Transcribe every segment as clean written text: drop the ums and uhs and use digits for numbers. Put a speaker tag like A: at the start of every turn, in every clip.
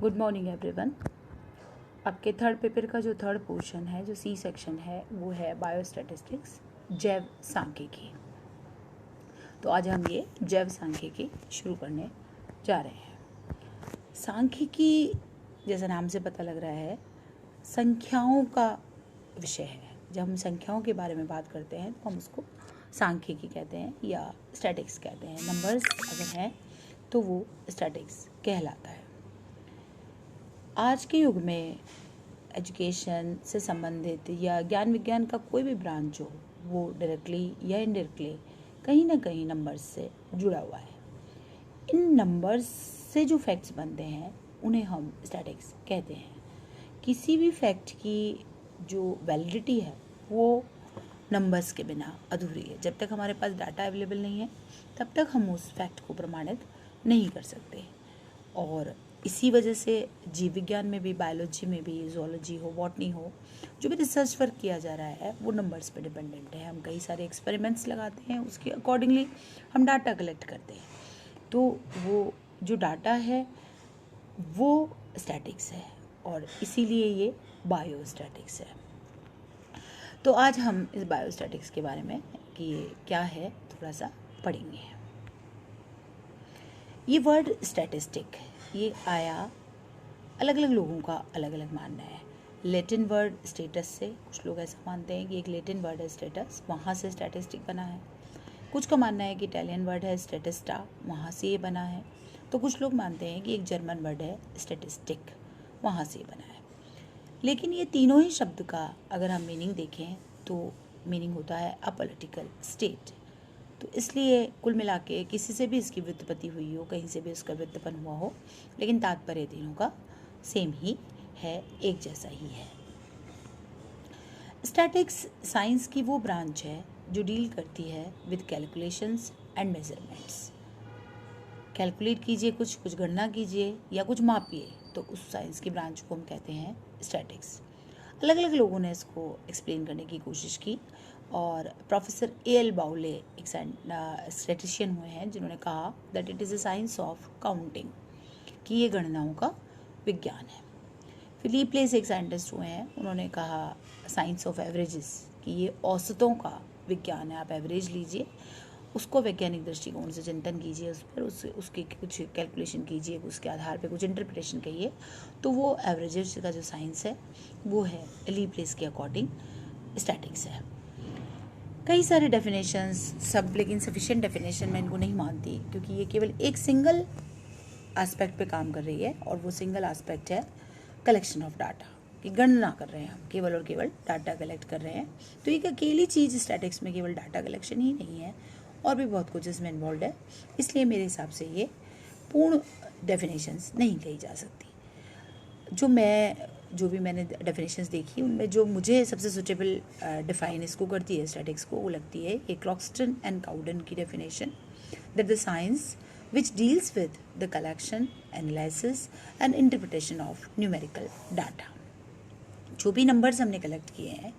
A: Good morning everyone. आपके third paper का जो थर्ड पोर्शन है, जो सी सेक्शन है, वो है बायोस्टैटिस्टिक्स, जैव सांख्यिकी। तो आज हम ये जैव सांख्यिकी शुरू करने जा रहे हैं। सांख्यिकी जैसा नाम से पता लग रहा है, संख्याओं का विषय है। जब हम संख्याओं के बारे में बात करते हैं तो हम उसको सांख्यिकी कहते हैं या स्टैटिक्स कहते हैं। नंबर्स अगर हैं तो वो स्टैटिक्स कहलाता है। आज के युग में एजुकेशन से संबंधित या ज्ञान विज्ञान का कोई भी ब्रांच हो, वो डायरेक्टली या इनडायरेक्टली कहीं ना कहीं नंबर्स से जुड़ा हुआ है। इन नंबर्स से जो फैक्ट्स बनते हैं उन्हें हम स्टैटिक्स कहते हैं। किसी भी फैक्ट की जो वैलिडिटी है वो नंबर्स के बिना अधूरी है। जब तक हमारे पास डाटा अवेलेबल नहीं है तब तक हम उस फैक्ट को प्रमाणित नहीं कर सकते। और इसी वजह से जीव विज्ञान में भी, बायोलॉजी में भी, जूलॉजी हो, बॉटनी हो, जो भी रिसर्च वर्क किया जा रहा है वो नंबर्स पे डिपेंडेंट है। हम कई सारे एक्सपेरिमेंट्स लगाते हैं, उसके अकॉर्डिंगली हम डाटा कलेक्ट करते हैं। तो वो जो डाटा है वो स्टैटिक्स है और इसीलिए ये बायोस्टैटिक्स है। तो आज हम इस बायोस्टैटिक्स के बारे में कि ये क्या है थोड़ा सा पढ़ेंगे। ये वर्ड स्टैटिस्टिक ये आया, अलग अलग लोगों का अलग अलग मानना है। लैटिन वर्ड स्टेटस से, कुछ लोग ऐसा मानते हैं कि एक लैटिन वर्ड है स्टेटस, वहाँ से स्टैटिस्टिक बना है। कुछ का मानना है कि इटालियन वर्ड है स्टेटिस्टा, वहाँ से ये बना है। तो कुछ लोग मानते हैं कि एक जर्मन वर्ड है स्टैटिस्टिक, वहाँ से ये बना है। लेकिन ये तीनों ही शब्द का अगर हम मीनिंग देखें तो मीनिंग होता है अ पॉलिटिकल स्टेट। तो इसलिए कुल मिला के किसी से भी इसकी व्युत्पत्ति हुई हो, कहीं से भी उसका व्युत्पन्न हुआ हो, लेकिन तात्पर्य तीनों का सेम ही है, एक जैसा ही है। स्टैटिक्स साइंस की वो ब्रांच है जो डील करती है with calculations and measurements. Calculate कीजिए, कुछ गणना कीजिए या कुछ मापिए, तो उस साइंस की ब्रांच को हम कहते हैं स्टैटिक्स। अलग अलग लोगों ने इसको एक्सप्लेन करने की कोशिश की और प्रोफेसर ए.एल. बाउले एक स्टैटिशियन हुए हैं जिन्होंने कहा that it is a science of counting, कि ये गणनाओं का विज्ञान है। फिलिप लेस एक साइंटिस्ट हुए हैं, उन्होंने कहा साइंस ऑफ एवरेजेस, कि ये औसतों का विज्ञान है। आप एवरेज लीजिए, उसको वैज्ञानिक दृष्टिकोण से चिंतन कीजिए, उस पर उसकी कुछ कैलकुलेशन कीजिए, उसके आधार पे कुछ इंटरप्रिटेशन कहिए, तो वो एवरेजेस का जो साइंस है वो है फिलिप लेस के अकॉर्डिंग स्टैटिक्स है। कई सारे डेफिनेशंस सब, लेकिन सफिशिएंट डेफिनेशन मैं इनको नहीं मानती, क्योंकि ये केवल एक सिंगल एस्पेक्ट पे काम कर रही है और वो सिंगल एस्पेक्ट है कलेक्शन ऑफ डाटा, कि गणना कर रहे हैं हम, केवल और केवल डाटा कलेक्ट कर रहे हैं। तो एक अकेली चीज़ स्टैटिक्स में केवल डाटा कलेक्शन ही नहीं है, और भी बहुत कुछ इसमें इन्वॉल्व है। इसलिए मेरे हिसाब से ये पूर्ण डेफिनेशंस नहीं कही जा सकती। जो भी मैंने डेफिनेशंस देखी, उनमें जो मुझे सबसे सुटेबल डिफाइन इसको करती है स्टैटिक्स को, वो लगती है ये क्लॉक्सटन एंड काउडन की definition, that the science which deals with the collection, analysis and interpretation of numerical data। जो भी नंबर्स हमने कलेक्ट किए हैं,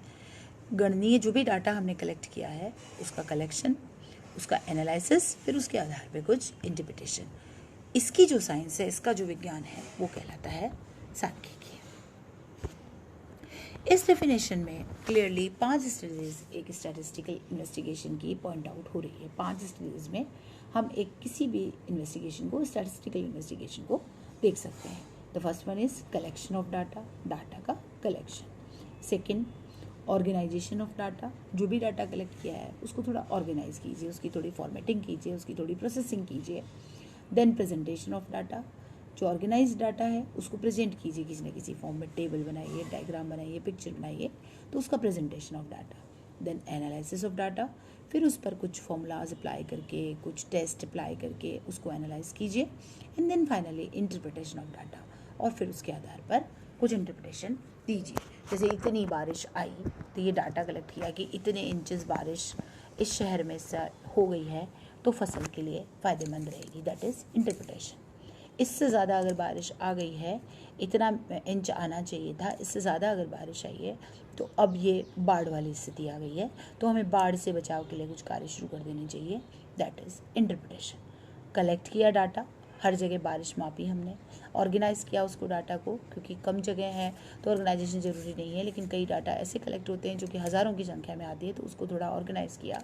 A: गणनीय जो भी डाटा हमने कलेक्ट किया है, उसका कलेक्शन, उसका एनालिसिस, फिर उसके आधार पे कुछ इंटरप्रिटेशन, इसकी जो साइंस है, इसका जो विज्ञान है, वो कहलाता है सांख्यिकी। इस डेफिनेशन में क्लियरली 5 स्टेजेस एक स्टैटिस्टिकल इन्वेस्टिगेशन की पॉइंट आउट हो रही है। 5 स्टेजेस में हम एक किसी भी इन्वेस्टिगेशन को, स्टैटिस्टिकल इन्वेस्टिगेशन को देख सकते हैं। The first one is collection of data, data का collection. Second, organization of data, जो भी डाटा कलेक्ट किया है उसको थोड़ा ऑर्गेनाइज कीजिए, उसकी थोड़ी फॉर्मेटिंग कीजिए, उसकी थोड़ी प्रोसेसिंग कीजिए। देन प्रेजेंटेशन ऑफ डाटा, जो ऑर्गेनाइज डाटा है उसको प्रेजेंट कीजिए किसी न किसी फॉर्म में, टेबल बनाइए, डायग्राम बनाइए, पिक्चर बनाइए, तो उसका presentation of data. Then analysis of data, फिर उस पर कुछ फॉर्मूलाज अप्लाई करके, कुछ टेस्ट अप्लाई करके उसको एनालाइज कीजिए। And then finally interpretation of data, और फिर उसके आधार पर कुछ इंटरप्रिटेशन दीजिए। जैसे इतनी बारिश आई तो ये डाटा कलेक्ट किया कि इतने इंचेस बारिश इस शहर में हो गई है तो फसल के लिए फ़ायदेमंद रहेगी, दैट इज़ इंटरप्रिटेशन। इससे ज़्यादा अगर बारिश आ गई है, इतना इंच आना चाहिए था, इससे ज़्यादा अगर बारिश आई है तो अब ये बाढ़ वाली स्थिति आ गई है, तो हमें बाढ़ से बचाव के लिए कुछ कार्य शुरू कर देने चाहिए, दैट इज़ इंटरप्रिटेशन। कलेक्ट किया डाटा, हर जगह बारिश मापी हमने, ऑर्गेनाइज़ किया उसको डाटा को, क्योंकि कम जगह है तो ऑर्गेनाइजेशन ज़रूरी नहीं है, लेकिन कई डाटा ऐसे कलेक्ट होते हैं जो कि हज़ारों की संख्या में आती है, तो उसको थोड़ा ऑर्गेनाइज़ किया,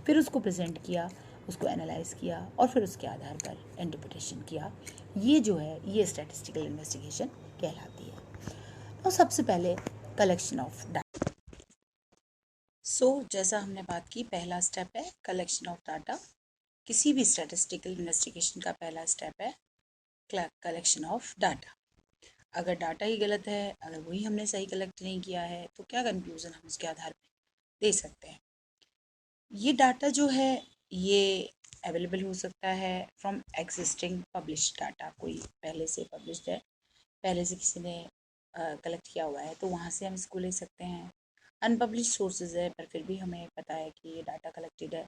A: फिर उसको प्रेजेंट किया, उसको एनालाइज किया और फिर उसके आधार पर इंटरप्रिटेशन किया। ये जो है ये स्टैटिस्टिकल इन्वेस्टिगेशन कहलाती है। तो सबसे पहले कलेक्शन ऑफ डाटा। जैसा हमने बात की, पहला स्टेप है कलेक्शन ऑफ डाटा। किसी भी स्टैटिस्टिकल इन्वेस्टिगेशन का पहला स्टेप है कलेक्शन ऑफ डाटा। अगर डाटा ही गलत है, अगर वही हमने सही कलेक्ट नहीं किया है, तो क्या कंक्लूजन हम उसके आधार पर दे सकते हैं। ये डाटा जो है ये अवेलेबल हो सकता है फ्रॉम एग्जिस्टिंग पब्लिश्ड डाटा। कोई पहले से पब्लिश्ड है, पहले से किसी ने कलेक्ट किया हुआ है, तो वहाँ से हम इसको ले सकते हैं। अनपब्लिश्ड सोर्सेज है पर फिर भी हमें पता है कि ये डाटा कलेक्टेड है,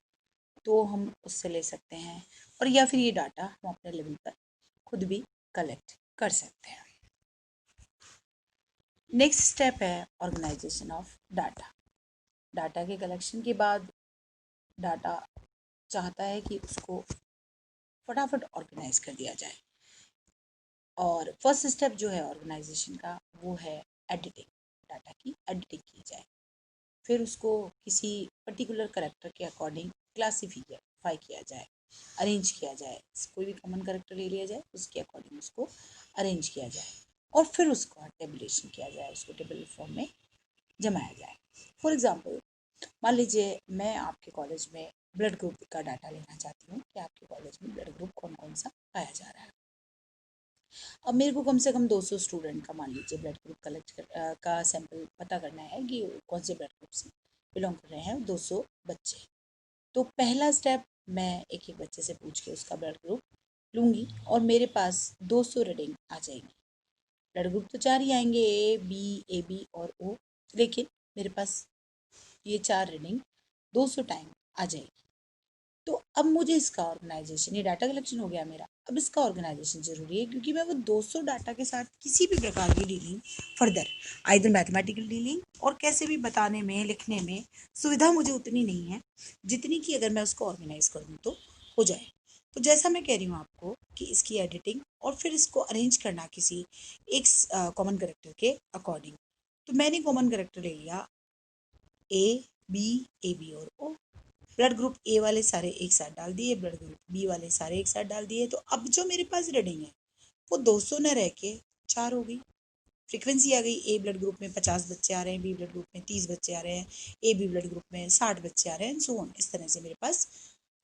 A: तो हम उससे ले सकते हैं। और या फिर ये डाटा हम अपने लेवल पर खुद भी कलेक्ट कर सकते हैं। नेक्स्ट स्टेप है ऑर्गेनाइजेशन ऑफ डाटा। डाटा के कलेक्शन के बाद डाटा चाहता है कि उसको फटाफट ऑर्गेनाइज कर दिया जाए, और फर्स्ट स्टेप जो है ऑर्गेनाइजेशन का वो है एडिटिंग। डाटा की एडिटिंग की जाए, फिर उसको किसी पर्टिकुलर करेक्टर के अकॉर्डिंग क्लासीफाई किया जाए, अरेंज किया जाए। कोई भी कॉमन करेक्टर ले लिया जाए, उसके अकॉर्डिंग उसको अरेंज किया जाए और फिर उसका टेबुलेशन किया जाए, उसको टेबल फॉर्म में जमाया जाए। फॉर एग्जाम्पल, मान लीजिए मैं आपके कॉलेज में ब्लड ग्रुप का डाटा लेना चाहती हूँ कि आपके कॉलेज में ब्लड ग्रुप कौन कौन सा पाया जा रहा है। अब मेरे को कम से कम 200 स्टूडेंट का, मान लीजिए, ब्लड ग्रुप का सैंपल पता करना है कि कौन से ब्लड ग्रुप से बिलोंग कर रहे हैं 200 बच्चे। तो पहला स्टेप, मैं एक एक बच्चे से पूछ के उसका ब्लड ग्रुप लूँगी और मेरे पास 200 रीडिंग आ जाएंगी। ब्लड ग्रुप तो 4 ही आएंगे, ए बी और ओ, लेकिन मेरे पास ये 4 रीडिंग 200 टाइम आ जाएगी। तो अब मुझे इसका ऑर्गेनाइजेशन, ये डाटा कलेक्शन हो गया मेरा, अब इसका ऑर्गेनाइजेशन ज़रूरी है, क्योंकि मैं वो 200 डाटा के साथ किसी भी प्रकार की dealing further, either mathematical dealing और कैसे भी बताने में लिखने में सुविधा मुझे उतनी नहीं है जितनी कि अगर मैं उसको ऑर्गेनाइज कर दूँ तो हो जाए। तो जैसा मैं कह रही हूँ आपको कि इसकी एडिटिंग और फिर इसको अरेंज करना किसी एक कॉमन करेक्टर के अकॉर्डिंग। तो मैंने कॉमन करेक्टर ले लिया ए बी और ओ। ब्लड ग्रुप ए वाले सारे एक साथ डाल दिए, ब्लड ग्रुप बी वाले सारे एक साथ डाल दिए। तो अब जो मेरे पास रीडिंग है वो 200 न रह के 4 हो गई। फ्रीक्वेंसी आ गई, ए ब्लड ग्रुप में 50 बच्चे आ रहे हैं, बी ब्लड ग्रुप में 30 बच्चे आ रहे हैं, ए बी ब्लड ग्रुप में 60 बच्चे आ रहे हैं, सो ऑन। इस तरह से मेरे पास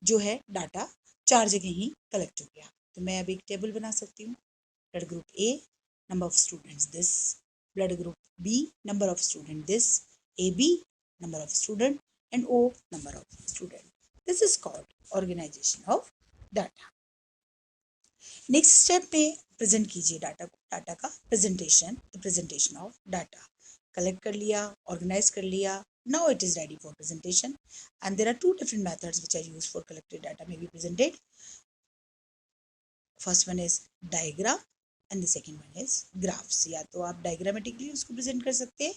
A: जो है डाटा 4 जगह ही कलेक्ट हो गया। तो मैं अब एक टेबल बना सकती हूँ। Blood group A, number of students this, blood group B, number of student this, A B, number of student, and O, number of student. This is called organization of data. Next step में present कीजिए data को, data का presentation, the presentation of data. Collect कर लिया, organise कर लिया, now it is ready for presentation, and there are two different methods which are used for collected data may be presented. First one is diagram and the second one is graphs. या तो आप diagrammatically उसको present कर सकते हैं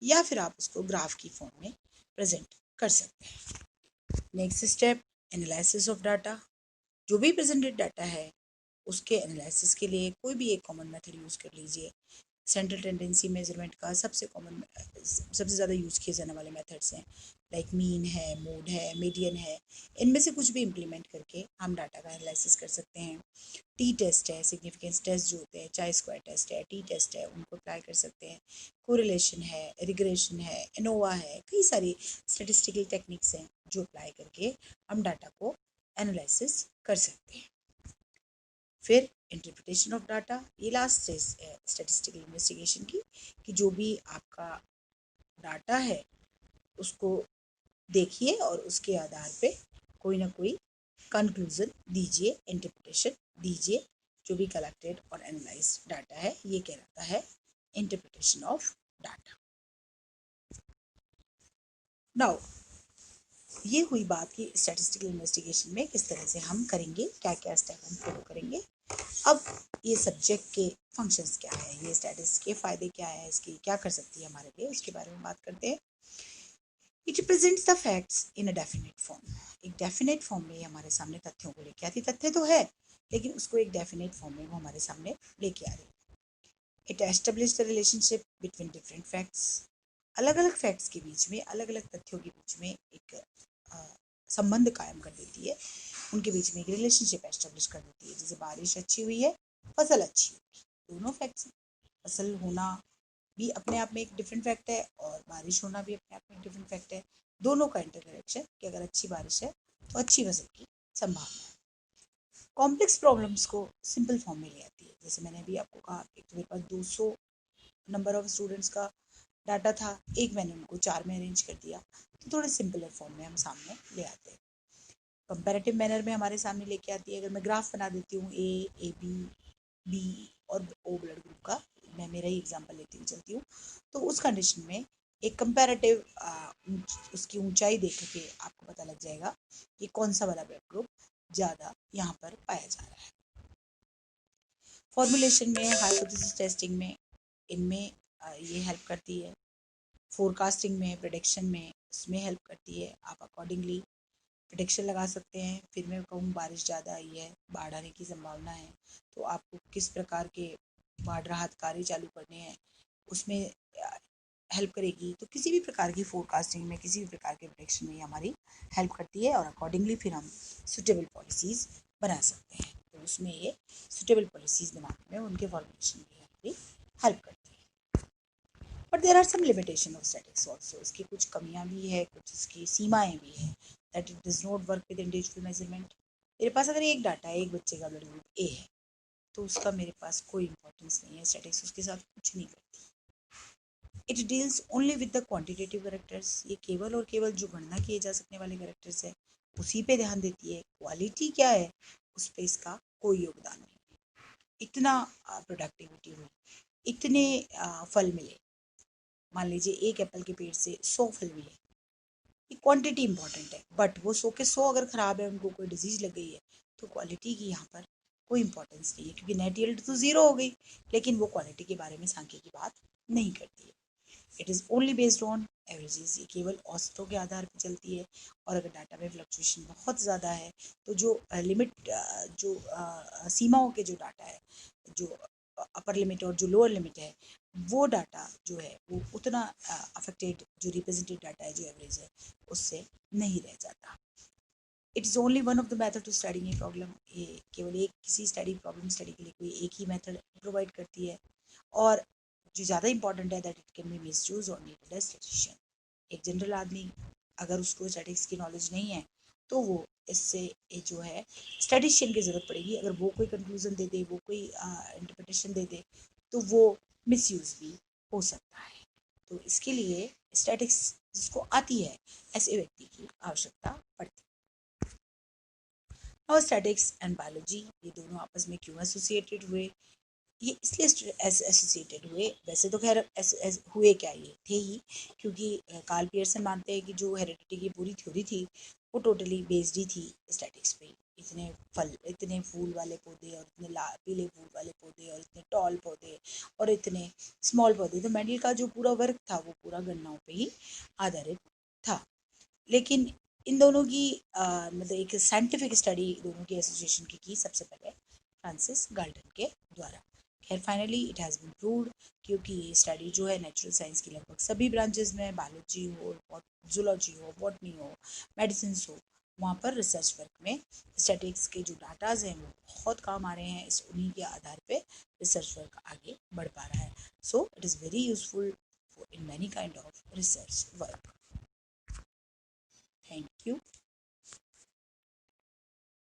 A: या फिर आप उसको ग्राफ की फॉर्म में प्रेजेंट कर सकते हैं। Next step, analysis of data. जो भी प्रेजेंटेड डाटा है उसके एनालिसिस के लिए कोई भी एक कॉमन मेथड यूज़ कर लीजिए। सेंट्रल टेंडेंसी मेजरमेंट का सबसे कॉमन, सबसे ज़्यादा यूज़ किए जाने वाले मेथड्स हैं, लाइक मीन है, मोड है, मीडियन है। इनमें से कुछ भी इम्प्लीमेंट करके हम डाटा का एनालिसिस कर सकते हैं। टी टेस्ट है, सिग्निफिकेंस टेस्ट जो होते हैं, चाहे स्क्वायर टेस्ट है, टी टेस्ट है, उनको अप्लाई कर सकते हैं। कोरिलेशन है, रिग्रेशन है, एनोवा है, कई सारी स्टेटिस्टिकल टेक्निक्स हैं जो अप्लाई करके हम डाटा को एनालिसिस कर सकते हैं। फिर इंटरप्रिटेशन ऑफ डाटा, ये लास्ट स्टेज है स्टैटिस्टिकल इन्वेस्टिगेशन की, कि जो भी आपका डाटा है उसको देखिए और उसके आधार पे कोई ना कोई कंक्लूजन दीजिए, इंटरप्रिटेशन दीजिए। जो भी कलेक्टेड और एनालाइज डाटा है ये कहलाता है इंटरप्रिटेशन ऑफ डाटा। नाउ ये हुई बात कि स्टैटिस्टिकल इन्वेस्टिगेशन में किस तरह से हम करेंगे, क्या क्या स्टेप हम फॉलो करेंगे। अब ये सब्जेक्ट के फंक्शंस क्या है, ये स्टैटिस्टिक्स के फ़ायदे क्या है, इसकी क्या कर सकती है हमारे लिए, उसके बारे में बात करते हैं।
B: It represents the facts in a definite form. एक डेफिनेट फॉर्म में हमारे सामने तथ्यों को लेके आती, तथ्य तो है लेकिन उसको एक डेफिनेट फॉर्म में वो हमारे सामने लेके आ रही है। It establish the relationship between different facts. अलग अलग फैक्ट्स के बीच में, अलग अलग तथ्यों के बीच में एक संबंध कायम कर देती है, उनके बीच में एक रिलेशनशिप एस्टेब्लिश कर देती है। जैसे बारिश अच्छी हुई है, फसल अच्छी होगी, दोनों फैक्ट्स। फसल होना भी अपने आप में एक डिफरेंट फैक्ट है और बारिश होना भी अपने आप में एक डिफरेंट फैक्ट है। दोनों का इंटरकनेक्शन कि अगर अच्छी बारिश है तो अच्छी फसल की संभावना है। कॉम्प्लेक्स प्रॉब्लम्स को सिंपल फॉर्म में ले आती है। जैसे मैंने अभी आपको कहा, एक तो मेरे पास 200 नंबर ऑफ स्टूडेंट्स का डाटा था, एक मैंने उनको 4 में अरेंज कर दिया, तो थोड़े सिंपलर फॉर्म में हम सामने ले आते हैं। कंपैरेटिव मैनर में हमारे सामने लेके आती है। अगर मैं ग्राफ बना देती हूँ ए बी बी और ओ ब्लड ग्रुप का, मैं मेरा ही एग्जांपल लेती हुई चलती हूँ, तो उस कंडीशन में एक कंपैरेटिव उसकी ऊंचाई देख के आपको पता लग जाएगा कि कौन सा वाला ब्लड ग्रुप ज़्यादा यहाँ पर पाया जा रहा है। फॉर्मुलेशन में, हाइपोथेसिस टेस्टिंग में, इनमें ये हेल्प करती है। फोरकास्टिंग में, प्रेडिक्शन में, इसमें हेल्प करती है। आप अकॉर्डिंगली प्रेडिक्शन लगा सकते हैं। फिर मैं कहूँ बारिश ज़्यादा आई है, बाढ़ आने की संभावना है, तो आपको किस प्रकार के बाढ़ राहत कार्य चालू करने हैं, उसमें हेल्प करेगी। तो किसी भी प्रकार की फोरकास्टिंग में, किसी भी प्रकार के प्रेडिक्शन में हमारी हेल्प करती है और अकॉर्डिंगली फिर हम सुटेबल पॉलिसीज़ बना सकते हैं। तो उसमें ये सुटेबल पॉलिसीज़ बनाने में उनके फॉर्मुलेशन की हमारी हेल्प करती है। But there are some limitation of statics also. इसकी कुछ कमियाँ भी है, कुछ इसकी सीमाएँ भी हैं, that it does not work with individual measurement. मेरे पास अगर एक डाटा है, एक बच्चे का ब्लड ग्रुप ए है, तो उसका मेरे पास कोई इंपॉर्टेंस नहीं है, स्टैटिक्स उसके साथ कुछ नहीं करती। It deals only with the quantitative characters. ये केवल और केवल जो गणना किए जा सकने वाले करेक्टर्स है उसी पे ध्यान देती है। क्वालिटी क्या है उस पर इसका कोई योगदान नहीं। इतना प्रोडक्टिविटी हुई, इतने फल मिले, मान लीजिए एक एप्पल के पेड़ से 100 फल मिले, ये क्वांटिटी इंपॉर्टेंट है। बट वो 100 के 100 अगर ख़राब है, उनको कोई डिजीज़ लग गई है, तो क्वालिटी की यहाँ पर कोई इंपॉर्टेंस नहीं है, क्योंकि नेट यील्ड तो ज़ीरो हो गई, लेकिन वो क्वालिटी के बारे में सांख्यिकी की बात नहीं करती है। It is only based on averages. ये केवल औसतों के आधार पर चलती है। और अगर डाटा में फ्लक्चुएशन बहुत ज़्यादा है, तो जो लिमिट, जो सीमाओं के जो डाटा है, जो अपर लिमिट और जो लोअर लिमिट है, वो डाटा जो है वो उतना अफेक्टेड, जो रिप्रेजेंटेड डाटा है, जो एवरेज है, उससे नहीं रह जाता। It is only one of the method to study a problem. ये केवल एक किसी प्रॉब्लम स्टडी के लिए कोई एक ही मेथड प्रोवाइड करती है। और जो ज़्यादा इंपॉर्टेंट है, that it can be miss use और नीडेड एज स्टैटिस्टिशियन। एक जनरल आदमी, अगर उसको स्टैटिक्स की नॉलेज नहीं है, तो वो इससे जो है स्टैटिस्टिशियन की ज़रूरत पड़ेगी। अगर वो कोई कंक्लूजन दे दे, वो कोई इंटरप्रिटेशन दे दे, तो वो मिस यूज़ भी हो सकता है। तो इसके लिए स्टैटिक्स जिसको आती है, ऐसे व्यक्ति की आवश्यकता पड़ती है। और स्टैटिक्स एंड बायोलॉजी, ये दोनों आपस में क्यों एसोसिएटेड हुए? ये इसलिए एसोसिएटेड हुए, वैसे तो खैर हुए क्या, ये थे ही, क्योंकि कार्ल पियर्सन मानते हैं कि जो हेरिडिटी की पूरी थ्योरी थी वो टोटली बेस्ड ही थी स्टैटिक्स पे। इतने फल, इतने फूल वाले पौधे और इतने लाल पीले फूल वाले पौधे और इतने टॉल पौधे और इतने स्मॉल पौधे, तो मेंडल का जो पूरा वर्क था वो पूरा गणनाओं पे ही आधारित था। लेकिन इन दोनों की मतलब एक साइंटिफिक स्टडी दोनों की एसोसिएशन की सबसे पहले फ्रांसिस गाल्टन के द्वारा। खैर finally it has been proved, क्योंकि ये स्टडी जो है नेचुरल साइंस की लगभग सभी ब्रांचेज में, बायोलॉजी हो, जूलॉजी हो, बॉटनी हो, मेडिसिन हो, वहाँ पर रिसर्च वर्क में स्टैटिक्स के जो डाटाज हैं वो बहुत काम आ रहे हैं। इस उन्हीं के आधार पे रिसर्च वर्क आगे बढ़ पा रहा है। So it is very useful in many kind of research work. Thank you.